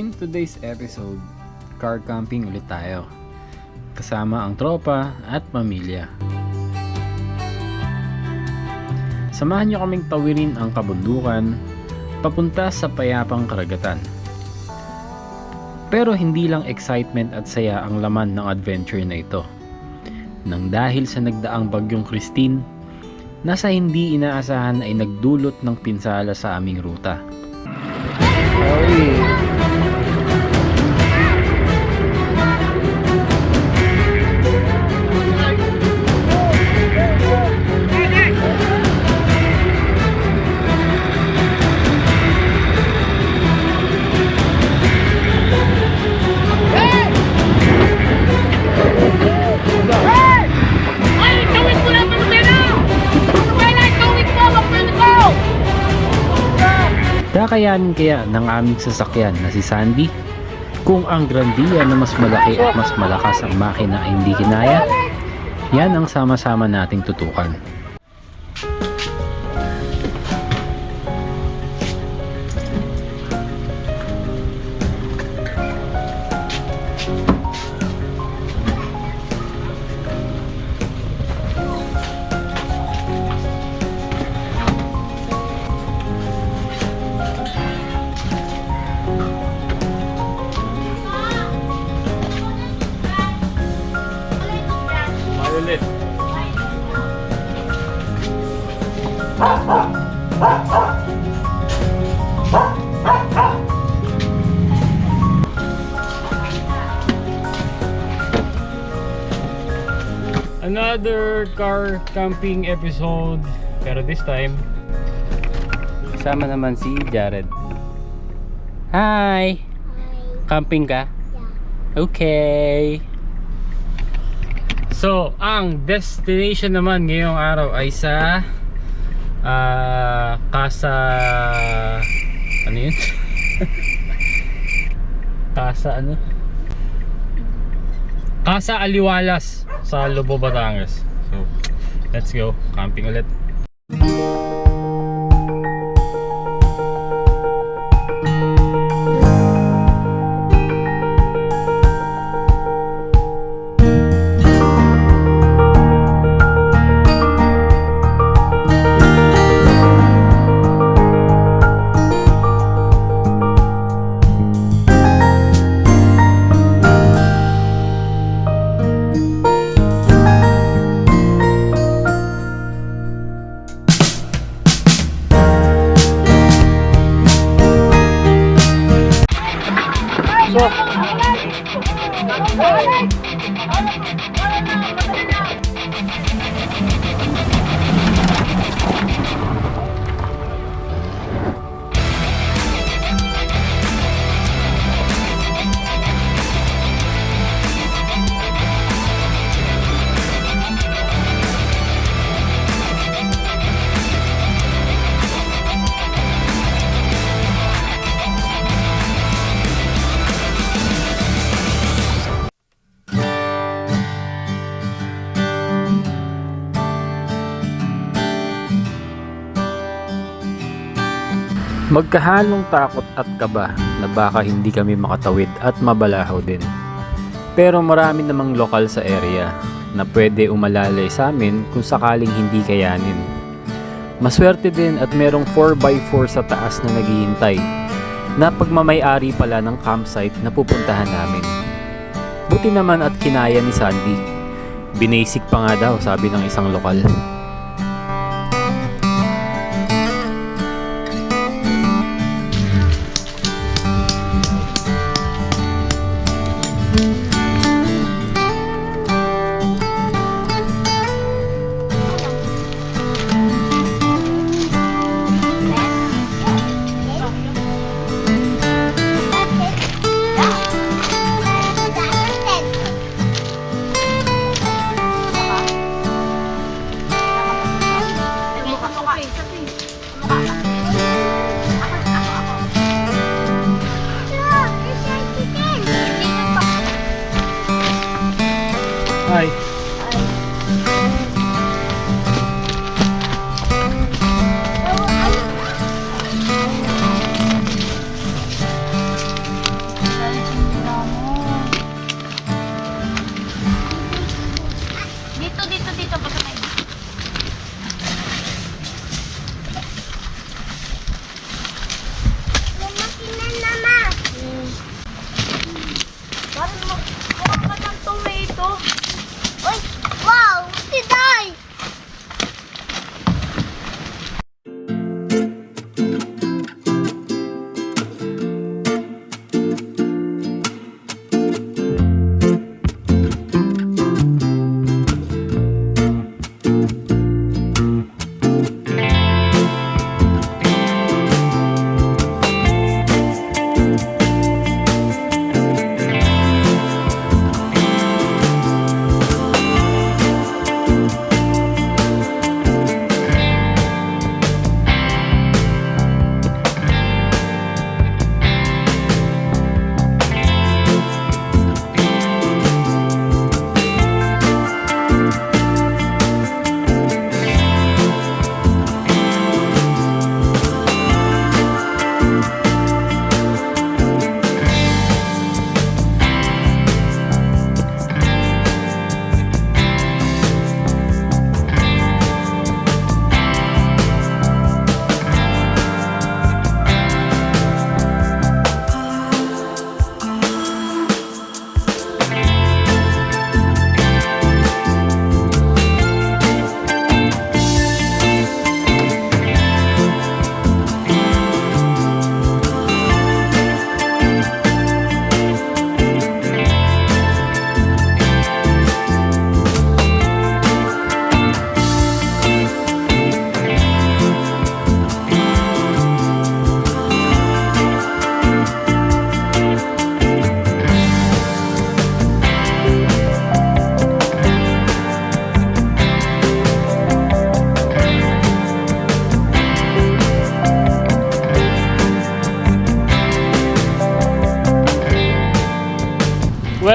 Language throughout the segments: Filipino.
In today's episode, car camping ulit tayo. Kasama ang tropa at pamilya. Samahan niyo kaming tawirin ang kabundukan papunta sa payapang karagatan. Pero hindi lang excitement at saya ang laman ng adventure na ito. Nang dahil sa nagdaang bagyong Christine, nasa hindi inaasahan ay nagdulot ng pinsala sa aming ruta. Kakayanin kaya ng aming sasakyan na si Sandy kung ang Grandia na mas malaki at mas malakas ang makina ay hindi kinaya? Yan ang sama-sama nating tutukan. Ulit. Another car camping episode, pero this time kasama naman si Jared. Hi! Camping ka? Yeah. Okay. So, ang destination naman ngayong araw ay sa Casa, ano yun? Casa Aliwalas sa Lobo, Batangas. So, let's go, camping ulit. Magkahalong takot at kaba na baka hindi kami makatawid at mabalahaw din. Pero marami namang lokal sa area na pwede umalalay sa amin kung sakaling hindi kayanin. Maswerte din at merong 4x4 sa taas na naghihintay na pagmamay-ari pala ng campsite na pupuntahan namin. Buti naman at kinaya ni Sandy. Binasic pa nga daw, sabi ng isang lokal. Hi.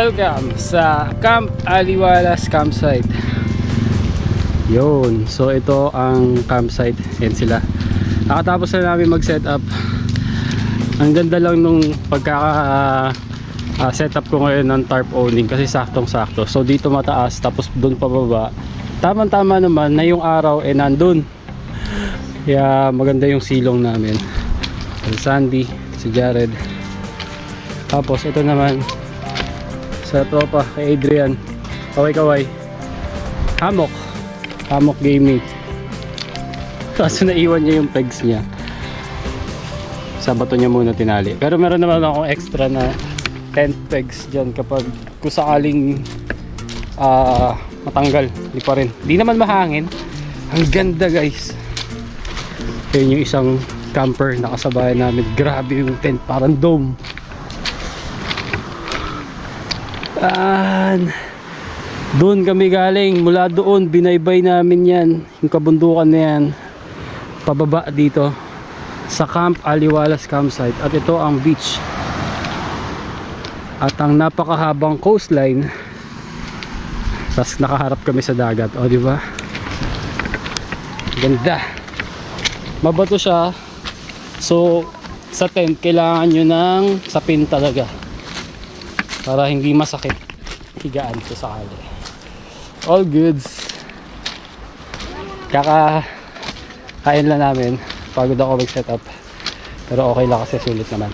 Welcome sa Camp Aliwalas campsite. Yun, so ito ang campsite. Yan sila. Nakatapos na namin mag-set up. Ang ganda lang nung setup ko ngayon ng tarp owning kasi saktong sakto. So dito mataas tapos doon pababa. Tama-tama naman na yung araw nandun. Kaya maganda yung silong namin. Si Sandy, si Jared. Tapos ito naman sa tropa kay Adrian. Kaway-kaway. Hammock gaming. Kaso naiwan niya yung pegs niya. Sa bato niya muna tinali. Pero meron naman akong extra na tent pegs dyan kapag kung sakaling matanggal. Hindi pa rin. Hindi naman mahangin. Ang ganda guys. Yun yung isang camper na kasabay namin. Grabe yung tent. Parang dome. Doon kami galing. Mula doon binaybay namin yan. Yung kabundukan na yan. Pababa dito sa Camp Aliwalas campsite. At ito ang beach. At ang napakahabang coastline. Tapos nakaharap kami sa dagat. O diba? Ganda. Mabato siya. So sa tent kailangan nyo ng sapin talaga para hindi masakit higaan ko sakali. All goods. Kain lang namin. Pagod ako mag setup. Pero okay lang kasi sulit naman.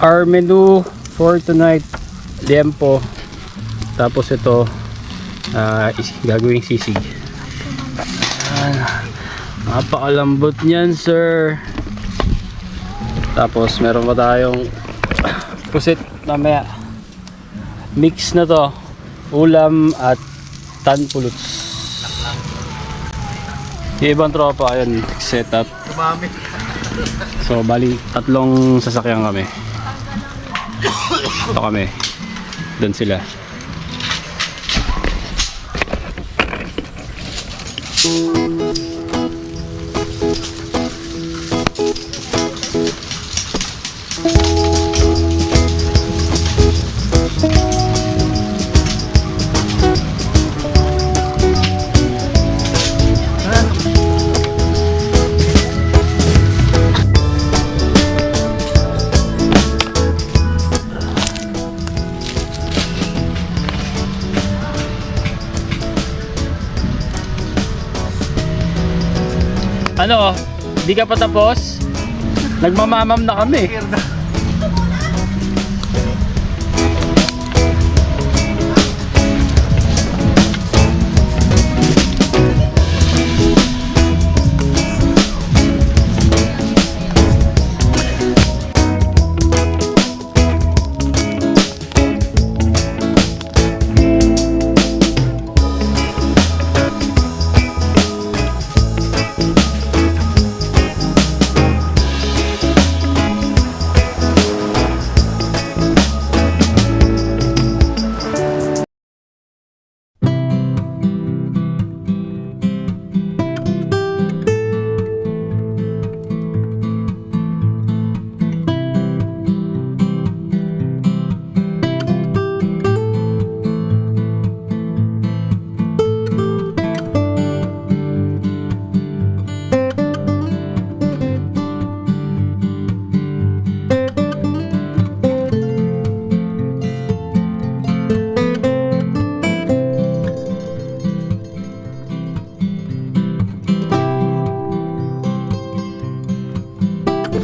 Our menu for tonight, liempo. Tapos ito gagawing sisig. Napakalambot niyan, sir. Tapos meron pa tayong pusit mamaya. Mix na to, ulam at tanpuluts. Yung ibang tropa ayun, setup. So bali 3 sasakyan kami. Ito kami. Doon sila. Ano? Hindi ka pa tapos? Nagmamamam na kami.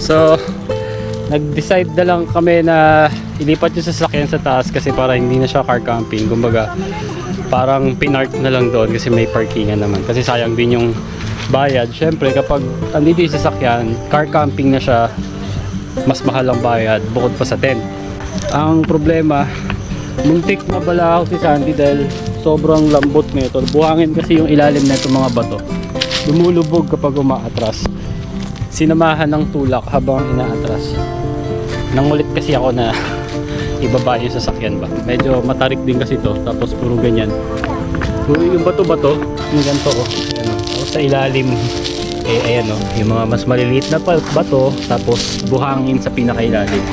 So nag-decide na lang kami na ilipat yung sasakyan sa taas kasi para hindi na siya car camping. Kumbaga parang pinark na lang doon kasi may parkingan naman. Kasi sayang din yung bayad. Syempre kapag andito yung sasakyan, car camping na siya, mas mahal ang bayad bukod pa sa tent. Ang problema, Muntik na balahaw si Sandy dahil sobrang lambot nito. Buhangin kasi yung ilalim na itong mga bato. Lumulubog kapag umaatras. Sinamahan ng tulak habang inaatras. Nangulit kasi ako na ibaba yung sasakyan ba. Medyo matarik din kasi to, tapos puro ganyan. So, yung bato-bato, yung ganito oh. Ayan, oh. Tapos sa ilalim, ayan oh, yung mga mas maliliit na bato, tapos buhangin sa pinakailalim.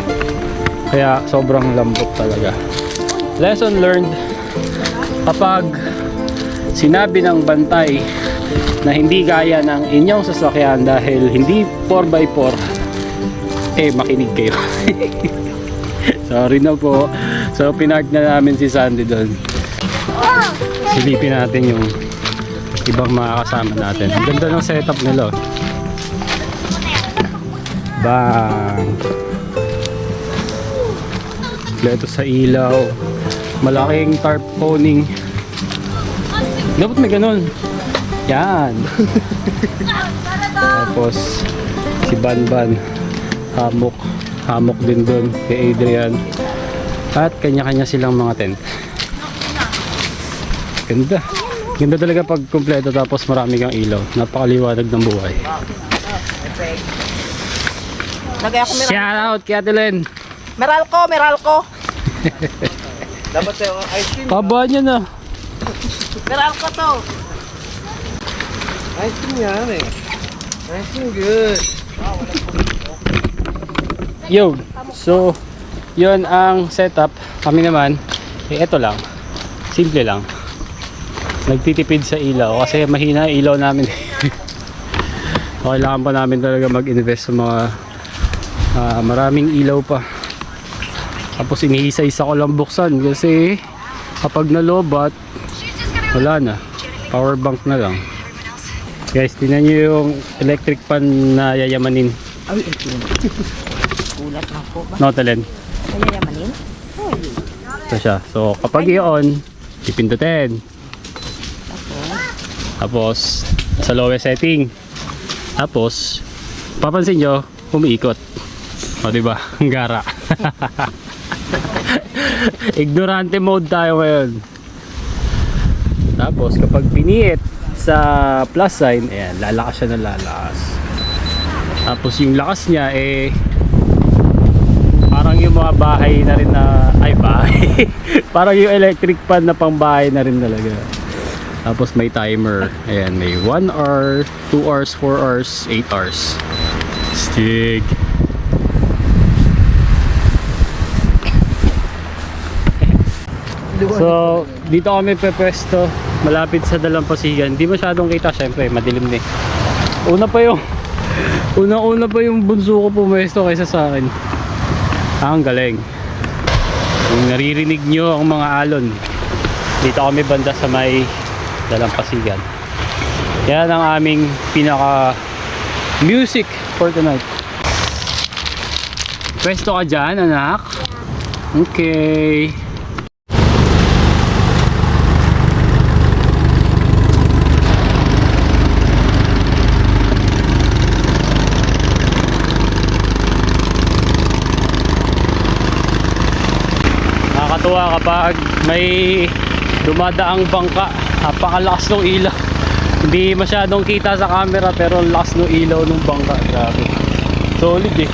Kaya sobrang lambot talaga. Lesson learned, kapag sinabi ng bantay na hindi gaya ng inyong sasakyan dahil hindi 4x4, makinig kayo. Sorry na po. So pinark na namin si Sandy doon. Silipin natin yung ibang mga kasama natin. Ang ganda ng setup nila. Bang! Kompleto sa ilaw. Malaking tarpaulin. Dapat may ganun. Yan. Tapos si Banban. Hamok din doon kay Adrian. At kanya-kanya silang mga tent. Ganda. Ganda talaga pag kompleto tapos marami kang ilaw. Napakaliwanag ng buhay. Shout out kay Ate Len. Meralco. Dapat yung ice cream. Haba niya na. Meralco to. Ice cream yan eh. Ice cream good. Yo, so yun ang setup. Kami naman, eto lang. Simple lang. Nagtitipid sa ilaw kasi mahina ilaw namin. Kailangan pa namin talaga mag-invest sa mga maraming ilaw pa. Tapos iniisa-isa ko lang buksan kasi kapag nalobat, wala na. Power bank na lang. Guys, tingnan nyo yung electric pan na yayamanin. Ay, kulat na po ba? No, Talen. Yayamanin? Ito siya. So, kapag i-on, ipindutin. Tapos, sa lowest setting. Tapos, papansin nyo, umiikot. O, diba? Ang gara. Ignorante mode tayo ngayon. Tapos, kapag piniit sa plus sign, ayan, lalakas siya ng lalakas. Tapos, yung lakas niya, parang yung mga bahay na rin na, bahay. Parang yung electric pan na pang bahay na rin talaga. Tapos may timer. Ayan, may 1 hour, 2 hours, 4 hours, 8 hours. Stig. So, dito kami pepwesto. Malapit sa Dalampasigan. Di masyadong kita, syempre, madilim na eh. Una pa yung bunso ko pumwesto kaysa sa akin. Ang galing. Kung naririnig nyo ang mga alon, dito kami banda sa may Dalampasigan. Yan ang aming pinaka music for tonight. Pwesto ka dyan, anak. Okay. Nakakatuwa kapag may dumadaang bangka. Napakalakas ng ilaw. Hindi masyadong kita sa camera pero lakas ng ilaw ng bangka. Grabe. Solid eh.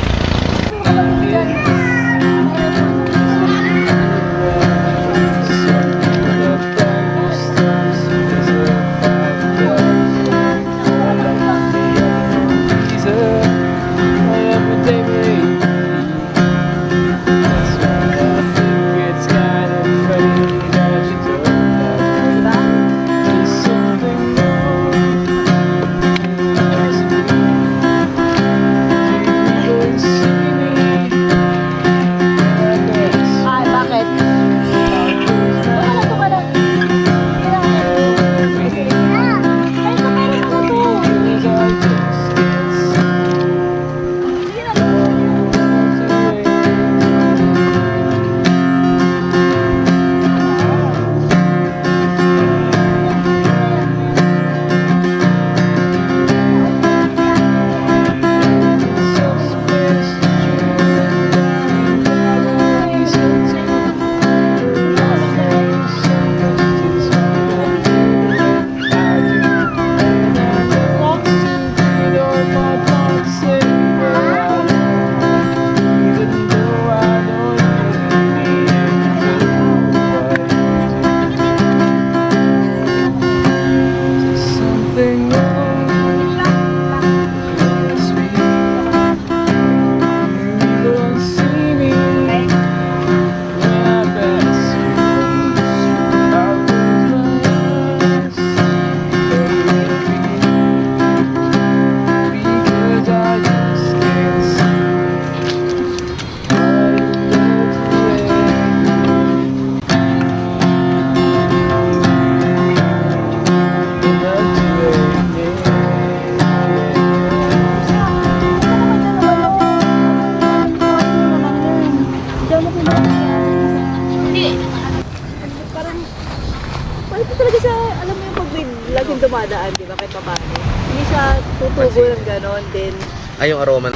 dumadaan, di ba, kay babae. Hindi siya tutubo ng ganon, then Ay, yung aroma.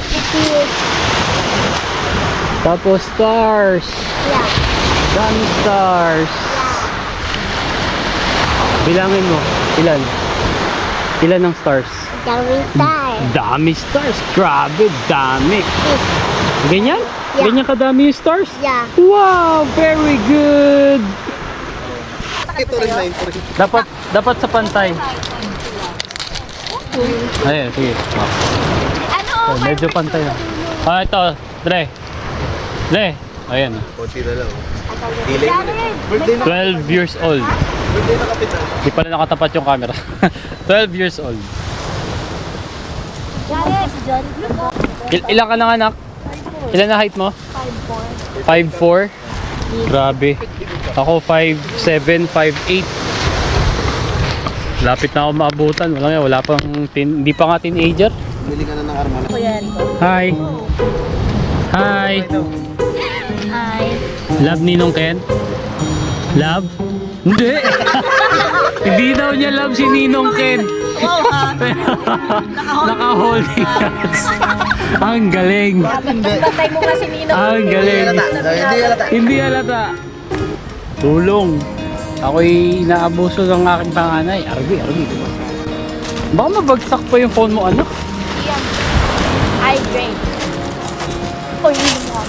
Tapos stars. Yeah. Dami stars. Bilangin mo. Ilan? Ilan ang stars? Dami tayo. Dami stars. Grabe, dami. Ganyan? Yeah. Ganyan kadami yung stars? Yeah. Wow, very good. Ito rin na ito rin. Dapat sa pantay. Ayun, sige. Oh, medyo pantay na. Ah, ito. Dre. Ayan. Konti na lang. Delay mo na. Birthday na. 12 years old. Birthday na kapitan. Di pala nakatapat yung camera. 12 years old. Ilan ka na anak? Ilan na height mo? 5'4". 5'4"? Grabe. Ako 5'7", 5'8". Lapit na ako maabutan. Wala pang hindi pa nga teenager. Bumili ka na ng armala. Hi. Hi. Hi. Love Ninong Ken? Love? Hindi. Hindi daw niya love si Ninong Ken. Naka-holding hands. Ang galing. Patay mo nga si Nino. Ang galing. Hindi halata. Hindi halata. Tulong. Ako'y inaabuso ng aking panganay. Arbi. Baka mabagsak pa yung phone mo, anak. I drink. Oh, yun mo.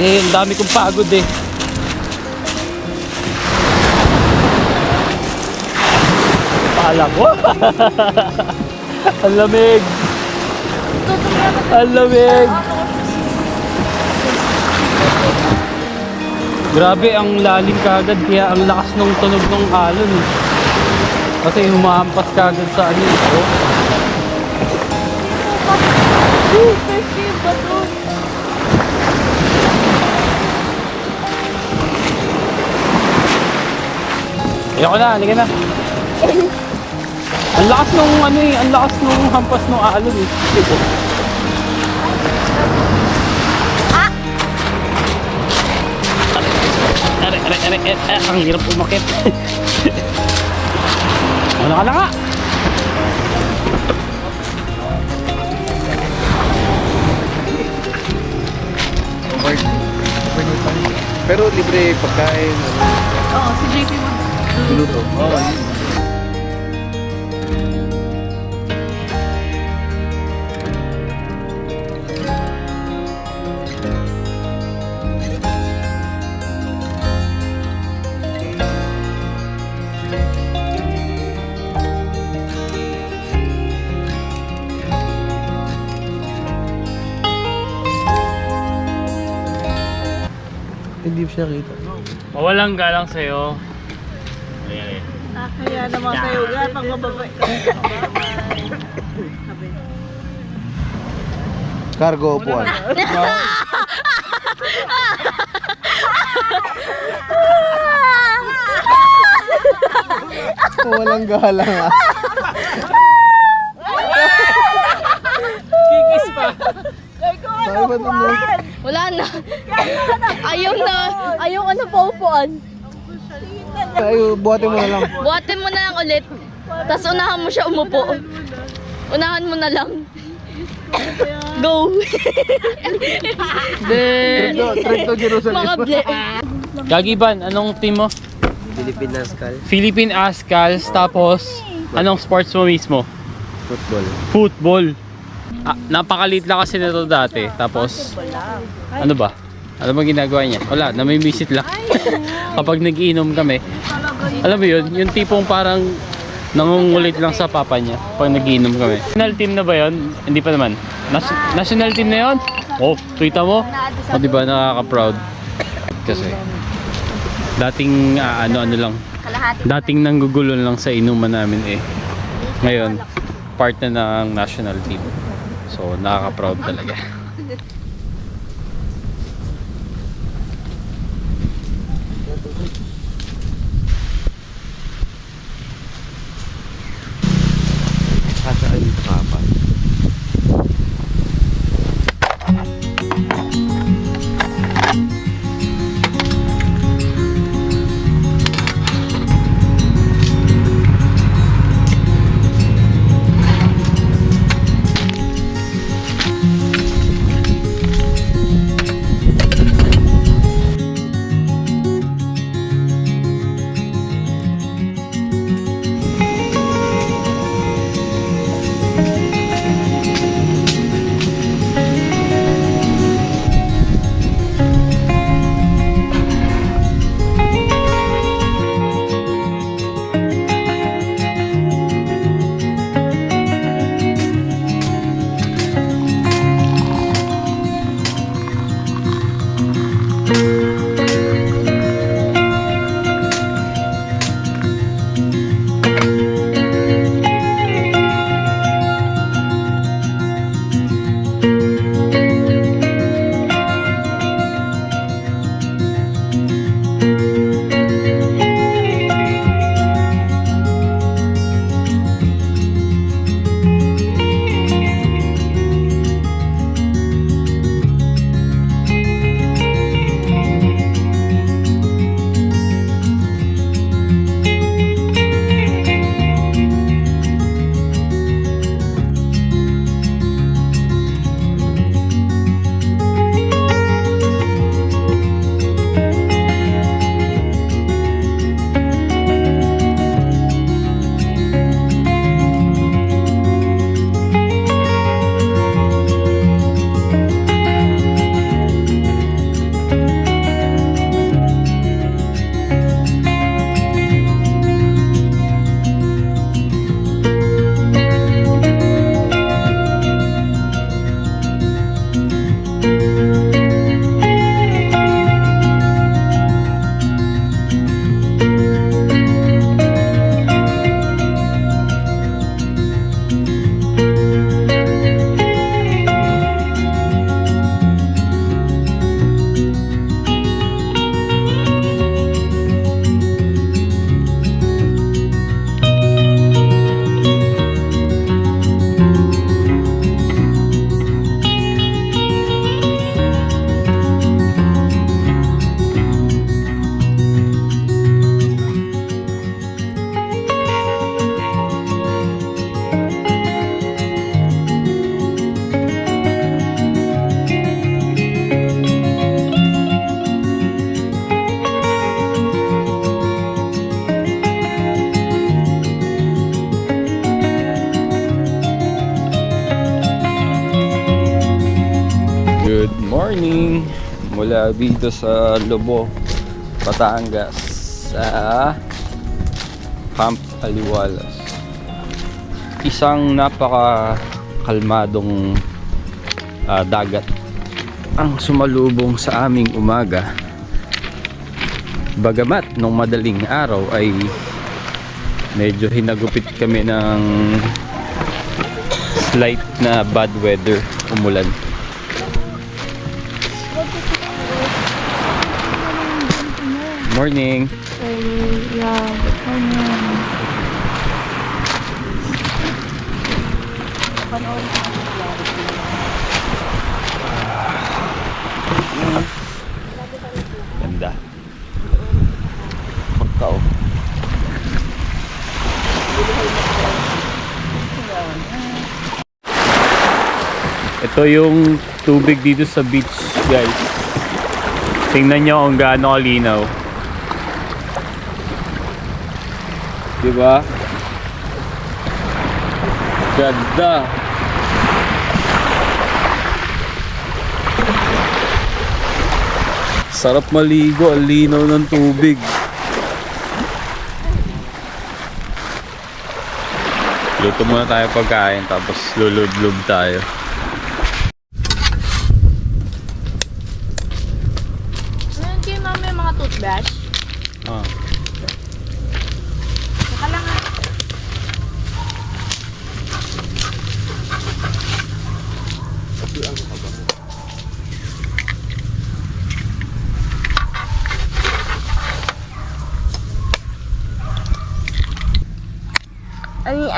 Eh, ang dami kong pagod eh. Paalam ko. Ang lamig. Ang lamig. Grabe, ang lalim kagad. Kaya ang lakas ng tunog ng alon. Kasi humahampas kagad sa ano. Oh. Ayoko na, halika na. Ang lakas nung ano eh, ang lakas nung hampas nung alon eh. Are, ang hirap umakit. Wala ka na nga. Pero libre pagkain. Oo, si JP Luto. Oo. Hindi siya kita. Mawalang galang sa'yo. Ayan. Kaya naman kayo ga, pag mababay ka. Cargo upuan. Walang galang ah. Kikis pa. Sabi ba ito? Wala na. Ayaw na paupuan. Ay, buhatin mo na lang. Buhatin mo na lang ulit. Tapos unahan mo siya umupo. Unahan mo na lang. Go! Trek to Jerusalem. Mga ble. Gagiban, anong team mo? Philippine Nascal. Philippine Ascals, tapos anong sports mo mismo? Football. Football. Ah, napakaliit lang kasi nito dati. Tapos, ano ba? Ano ba ginagawa niya? Wala, nami-visit lang. Kapag nag-iinom kami. Alam mo yun, yung tipong parang nangungulit lang sa papa niya pag nag-iinom kami. National team na ba yun? Hindi pa naman. National team na yun? Oh, tweeta mo? O diba, nakaka-proud. Kasi, dating ano lang. Dating nanggugulo lang sa inuman namin eh. Ngayon, part na ng national team. So, nakaka-proud talaga. Kasaan dito kapal. morning mula dito sa Lobo, Batangas sa Camp Aliwalas. Isang napaka kalmadong dagat ang sumalubong sa aming umaga. Bagamat nung madaling araw ay medyo hinagupit kami ng slight na bad weather, umulan. Morning. Ganda. Pagkao. Ito yung tubig dito sa beach, guys. Tingnan nyo kung gaano kalinaw. Diba? Ganda. Sarap maligo, ang linaw ng tubig. Luto muna tayo pagkain tapos lulublob tayo. Ngayon kayo mami yung mga toothbrush. Ah. Saka lang ah.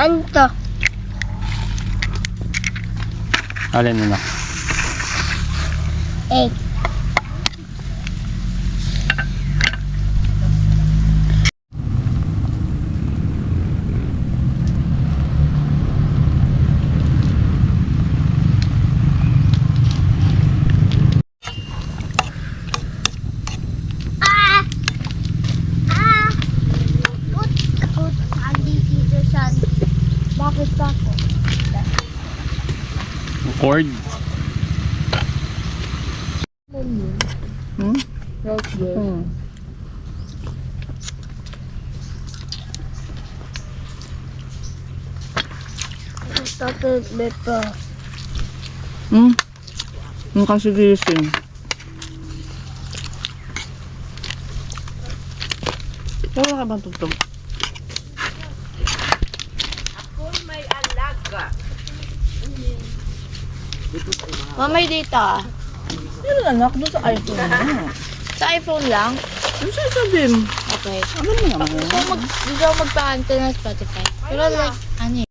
Ano to? Alin na na? Egg. Bakit pa ako? Cord? Tapos beto. Ang kasi gising. Wala ka bang tugtog? Mamay dito ah. Yun anak, doon sa iPhone mo. Sa iPhone lang? Ano sasabihin? Okay. Ano mo naman? Gusto ko magpa-ante ng Spotify. Pero like, ano eh.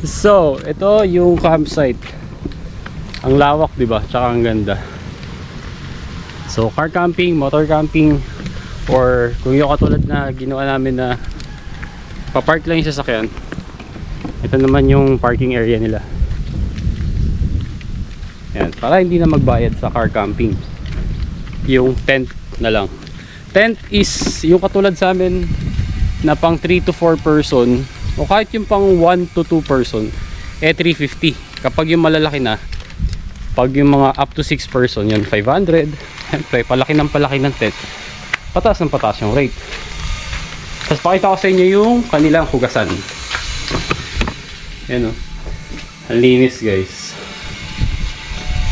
So, ito yung campsite. Ang lawak, di ba? Tsaka ang ganda. So, car camping, motor camping, or kung yung katulad na ginawa namin na papark lang yung sasakyan. Ito naman yung parking area nila. Yan, para hindi na magbayad sa car camping. Yung tent na lang. Tent is yung katulad sa amin na pang 3 to 4 person o kahit yung pang 1 to 2 person, 350. Kapag yung malalaki na, pag yung mga up to 6 person, yun 500. Siyempre, palaki ng tent, pataas ng pataas yung rate. Tapos pakita ko sa inyo yung kanilang hugasan. Yan o, ang linis guys.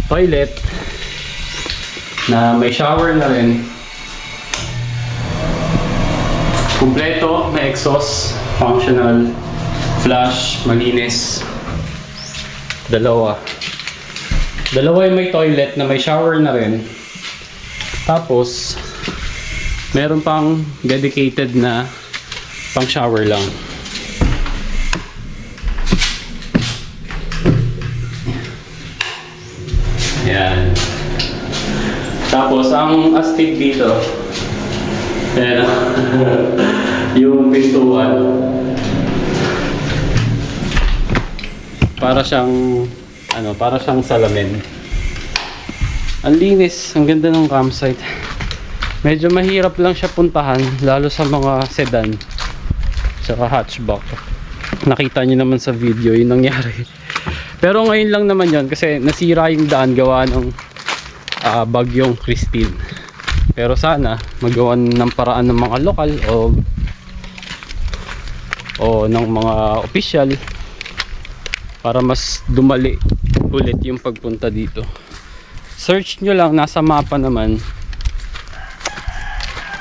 Toilet na may shower na rin. Kumpleto, may exhaust, functional, flush, malinis. Dalawa yung may toilet na may shower na rin. Tapos meron pang dedicated na pang shower lang. Yan. Tapos ang astig dito, ayan, yung pintuan, para siyang salamin. Ang linis, ang ganda ng campsite. Medyo mahirap lang siya puntahan, lalo sa mga sedan saka hatchback. Nakita niyo naman sa video yung nangyari. Pero ngayon lang naman yon kasi nasira yung daan gawa ng bagyong Christine. Pero sana magawan ng paraan ng mga lokal o ng mga official para mas dumali ulit yung pagpunta dito. Search nyo lang, nasa mapa naman,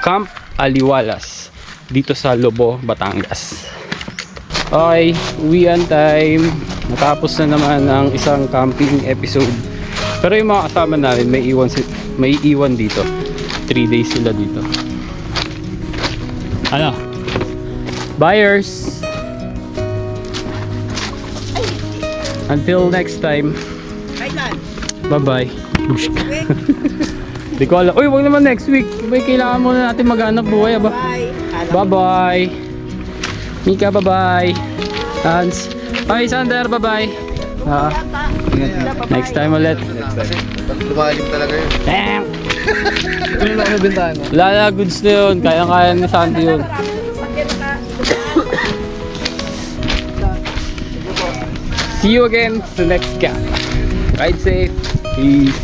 Camp Aliwalas dito sa Lobo, Batangas. Okay, uwian time. Natapos na naman ang isang camping episode. Pero yung mga kasama namin may iwan dito. 3 days sila dito. Ano? Buyers! Until next time. Bye-bye. Di ko alam. Uy, wag naman next week. May kailangan muna natin maghanap buhay. Bye-bye. Mika, bye-bye. Hans. Bye, Sander. Bye-bye. Next time ulit. Lumalim talaga yun. Bang! Ano na kami bintana? Wala na, goods na yun. Kaya-kaya ni Sandy yun. See you again sa next camp. Ride safe. Peace.